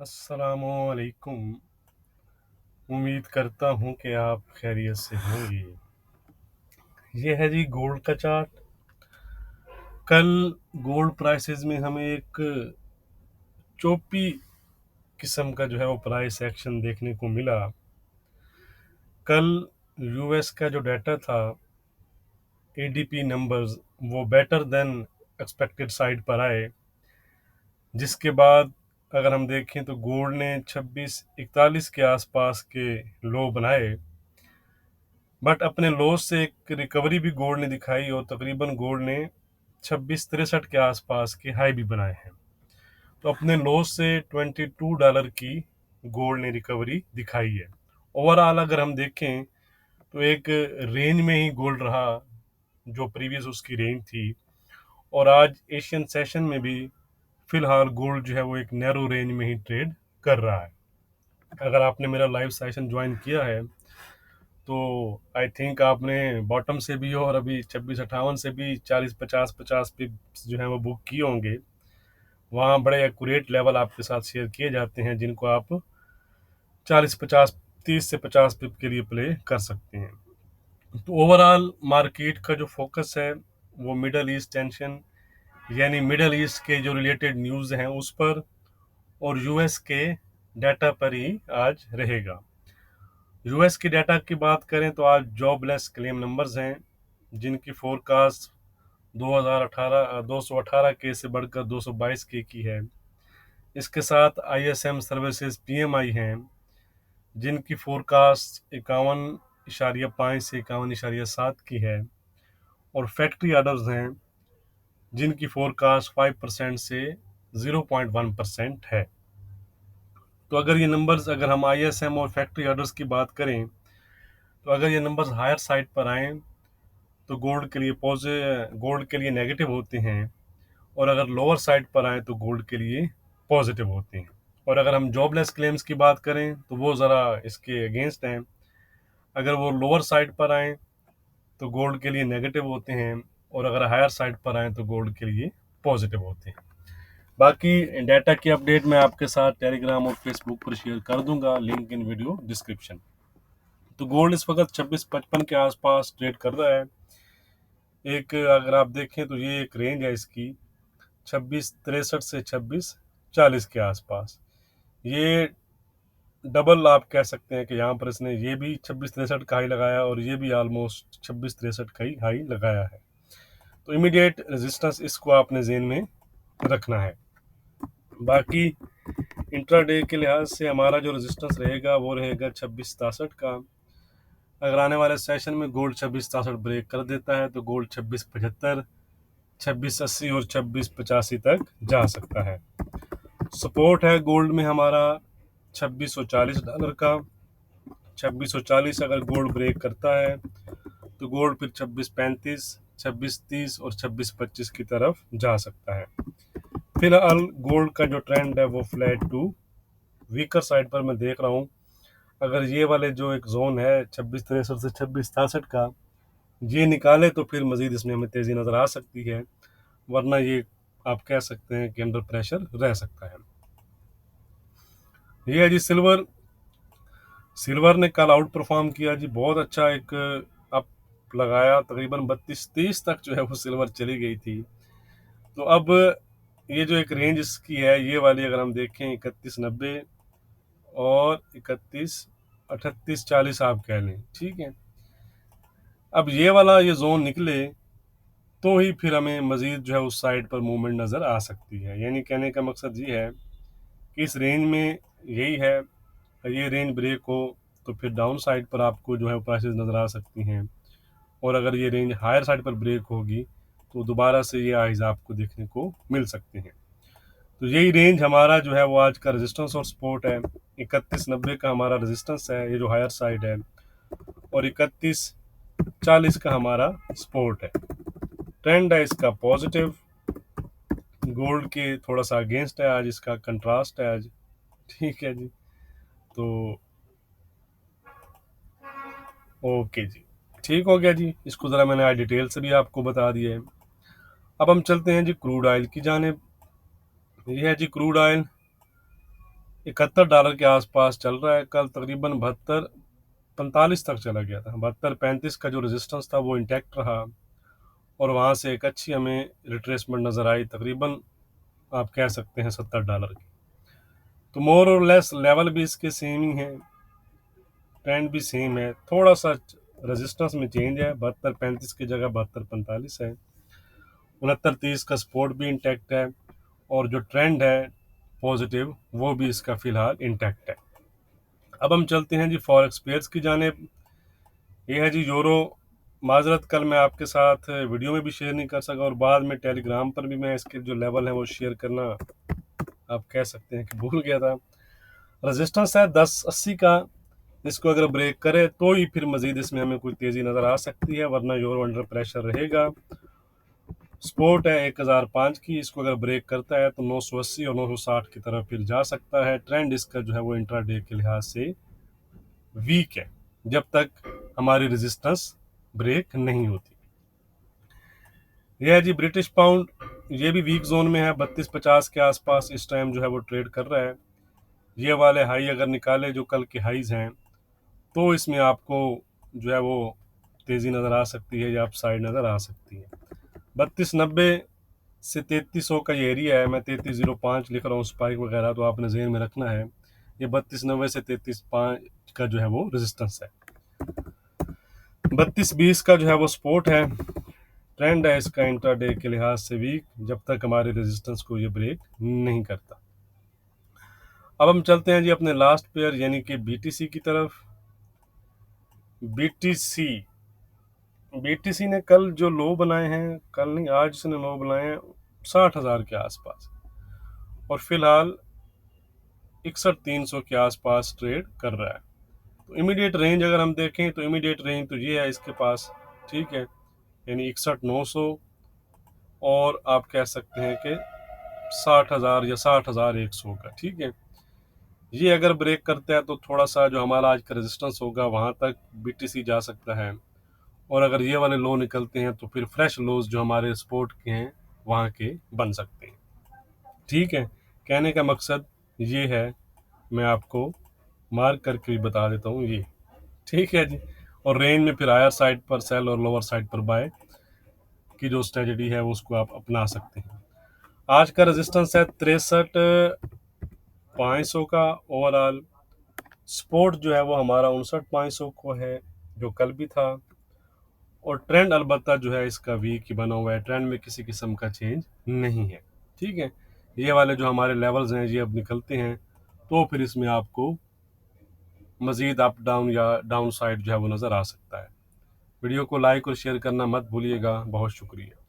अस्सलामुअलैकुम। उम्मीद करता हूँ कि आप खैरियत से होंगे। ये है जी गोल्ड का चार्ट। कल गोल्ड प्राइसेस में हमें एक चोपी किस्म का जो है वो प्राइस एक्शन देखने को मिला। कल यूएस का जो डाटा था, एडीपी नंबर्स, वो बेटर देन एक्सपेक्टेड साइड पर आए, जिसके बाद अगर हम देखें तो गोल्ड ने 2641 के आसपास के लो बनाए, बट अपने लॉस से एक रिकवरी भी गोल्ड ने दिखाई और तकरीबन गोल्ड ने 2663 के आसपास के हाई भी बनाए हैं। तो अपने लॉस से $22 की गोल्ड ने रिकवरी दिखाई है। ओवरऑल अगर हम देखें तो एक रेंज में ही गोल्ड रहा, जो प्रीवियस उसकी रेंज थी। और आज एशियन सेशन में भी फिलहाल गोल्ड जो है वो एक नैरो रेंज में ही ट्रेड कर रहा है। अगर आपने मेरा लाइव सेशन ज्वाइन किया है तो आई थिंक आपने बॉटम से भी और अभी 2658 से भी 40 50 50 पिप्स जो है वो बुक किए होंगे। वहाँ बड़े एक्यूरेट लेवल आपके साथ शेयर किए जाते हैं, जिनको आप 40 50 30 से 50 पिप के लिए प्ले कर सकते हैं। तो ओवरऑल मार्केट का जो फोकस है वो मिडल ईस्ट टेंशन, यानी मिडल ईस्ट के जो रिलेटेड न्यूज़ हैं उस पर, और यूएस के डाटा पर ही आज रहेगा। यूएस की डाटा की बात करें तो आज जॉबलेस क्लेम नंबर्स हैं, जिनकी फोरकास्ट 218 के से बढ़कर 222 के की है। इसके साथ आईएसएम सर्विसेज पीएमआई हैं, जिनकी फोरकास्ट 51.5 से 51.7 की है। और फैक्ट्री ऑर्डर्स हैं, जिनकी फोरकास्ट 5% से 0.1% है। तो अगर ये नंबर्स, अगर हम आईएसएम और फैक्ट्री ऑर्डर्स की बात करें, तो अगर ये नंबर्स हायर साइड पर आएँ तो गोल्ड के लिए नेगेटिव होते हैं, और अगर लोअर साइड पर आए तो गोल्ड के लिए पॉजिटिव होते हैं। और अगर हम जॉबलेस क्लेम्स की बात करें तो वो ज़रा इसके अगेंस्ट हैं। अगर वो लोअर साइड पर आए तो गोल्ड के लिए नेगेटिव होते हैं, और अगर हायर साइड पर आए तो गोल्ड के लिए पॉजिटिव होते हैं। बाकी डाटा की अपडेट मैं आपके साथ टेलीग्राम और फेसबुक पर शेयर कर दूंगा, लिंक इन वीडियो डिस्क्रिप्शन। तो गोल्ड इस वक्त 2655 के आसपास ट्रेड कर रहा है। एक अगर आप देखें तो ये एक रेंज है इसकी, 2663 से 2640 के आसपास। ये डबल आप कह सकते हैं कि यहाँ पर इसने ये भी 2663 का हाई लगाया और ये भी ऑलमोस्ट 2663 का ही हाई लगाया है। तो इमीडिएट रेजिस्टेंस इसको आपने जेन में रखना है। बाकी इंट्राडे के लिहाज से हमारा जो रेजिस्टेंस रहेगा वो रहेगा 2663 का। अगर आने वाले सेशन में गोल्ड 2663 ब्रेक कर देता है तो गोल्ड 2675, 2680 और 2685 तक जा सकता है। सपोर्ट है गोल्ड में हमारा $2640 का। 2640 अगर गोल्ड ब्रेक करता है तो गोल्ड फिर 2635, 2630 और 2625 की तरफ जा सकता है। फिलहाल गोल्ड का जो ट्रेंड है वो फ्लैट टू वीकर साइड पर मैं देख रहा हूँ। अगर ये वाले जो एक जोन है 2663 से 2666 का, ये निकाले तो फिर मजीद इसमें हमें तेज़ी नज़र आ सकती है, वरना ये आप कह सकते हैं कि अंडर प्रेशर रह सकता है। ये है जी सिल्वर। सिल्वर ने कल आउट परफॉर्म किया जी, बहुत अच्छा एक अप लगाया, तकरीबन 32-30 तक जो है वो सिल्वर चली गई थी। तो अब ये जो एक रेंज इसकी है, ये वाली अगर हम देखें 3190 और 3840 आप कह लें, ठीक है। अब ये वाला ये जोन निकले तो ही फिर हमें मजीद जो है उस साइड पर मूवमेंट नज़र आ सकती है। यानी कहने का मकसद ये है कि इस रेंज में यही है, ये रेंज ब्रेक हो तो फिर डाउन साइड पर आपको जो है प्राइसेस नज़र आ सकती हैं, और अगर ये रेंज हायर साइड पर ब्रेक होगी तो दोबारा से ये हाइज आपको देखने को मिल सकते हैं। तो यही रेंज हमारा जो है वो आज का रेजिस्टेंस और सपोर्ट है। 3190 का हमारा रेजिस्टेंस है, ये जो हायर साइड है, और 3140 का हमारा सपोर्ट है। ट्रेंड है इसका पॉजिटिव, गोल्ड के थोड़ा सा अगेंस्ट है आज, इसका कंट्रास्ट है आज, ठीक है जी। तो ओके जी, ठीक हो गया जी। इसको ज़रा मैंने आज डिटेल से भी आपको बता दिया है। अब हम चलते हैं जी क्रूड ऑयल की जानिब। ये है जी क्रूड ऑयल। $71 के आसपास चल रहा है। कल तकरीबन 72.45 तक चला गया था। 72.35 का जो रेजिस्टेंस था वो इंटैक्ट रहा और वहाँ से एक अच्छी हमें रिट्रेसमेंट नज़र आई, तकरीबन आप कह सकते हैं $70 की। तो मोर और लेस लेवल भी इसके सेम ही हैं, ट्रेंड भी सेम है, थोड़ा सा रेजिस्टेंस में चेंज है, 72.35 की जगह 72.45 है। 69.30 का सपोर्ट भी इंटैक्ट है और जो ट्रेंड है पॉजिटिव वो भी इसका फिलहाल इंटैक्ट है। अब हम चलते हैं जी फॉरेक्स पेयर्स की जानिब। ये है जी यूरो। माजरत कल मैं आपके साथ वीडियो में भी शेयर नहीं कर सका और बाद में टेलीग्राम पर भी मैं इसके जो लेवल है वो शेयर करना आप कह सकते हैं कि भूल गया था। रेजिस्टेंस है 1080 का, इसको अगर ब्रेक करे तो ही फिर मजीद इसमें हमें कोई तेजी नजर आ सकती है, वरना यूरो अंडर प्रेशर रहेगा। सपोर्ट है 1005 की, इसको अगर ब्रेक करता है तो 980 और 960 की तरफ फिर जा सकता है। ट्रेंड इसका जो है वो इंट्राडे के लिहाज से वीक है जब तक हमारी रेजिस्टेंस ब्रेक नहीं होती। यह है जी ब्रिटिश पाउंड, ये भी वीक जोन में है, 3250 के आसपास इस टाइम जो है वो ट्रेड कर रहा है। ये वाले हाई अगर निकाले जो कल के हाईज हैं तो इसमें आपको जो है वो तेजी नज़र आ सकती है या अप साइड नज़र आ सकती है। 3290 से 3300 का ये एरिया है, मैं 3305 लिख रहा हूँ स्पाइक वगैरह, तो आपने जेहन में रखना है ये 3290 से 3305 का जो है वो रेजिस्टेंस है। 3220 का जो है वो सपोर्ट है। ट्रेंड है इसका इंट्राडे के लिहाज से वीक जब तक हमारे रेजिस्टेंस को ये ब्रेक नहीं करता। अब हम चलते हैं जी अपने लास्ट पेयर यानी कि बीटीसी की तरफ। बीटीसी बीटीसी ने कल जो लो बनाए हैं, कल नहीं आज इसने लो बनाए हैं 60,000 के आसपास और फिलहाल 61,300 के आसपास ट्रेड कर रहा है। तो इमीडिएट रेंज अगर हम देखें तो इमीडिएट रेंज तो ये है इसके पास, ठीक है, यानी 61,900 और आप कह सकते हैं कि 60,000 या 60,100 का, ठीक है। ये अगर ब्रेक करता है तो थोड़ा सा जो हमारा आज का रेजिस्टेंस होगा वहां तक बीटीसी जा सकता है और अगर ये वाले लो निकलते हैं तो फिर फ्रेश लोज जो हमारे सपोर्ट के हैं वहाँ के बन सकते हैं, ठीक है। कहने का मकसद ये है, मैं आपको मार्क करके भी बता देता हूँ ये, ठीक है जी। और रेंज में फिर हायर साइड पर सेल और लोअर साइड पर बाय की जो स्ट्रेटजी है उसको आप अपना सकते हैं। आज का रेजिस्टेंस है 63,500 का ओवरऑल। सपोर्ट जो है वो हमारा 59,500 को है जो कल भी था और ट्रेंड अलबत्ता जो है इसका वीक ही बना हुआ है, ट्रेंड में किसी किस्म का चेंज नहीं है, ठीक है। ये वाले जो हमारे लेवल्स हैं ये अब निकलते हैं तो फिर इसमें आपको मजीद अप डाउन या डाउन साइड जो है वो नज़र आ सकता है। वीडियो को लाइक और शेयर करना मत भूलिएगा। बहुत शुक्रिया।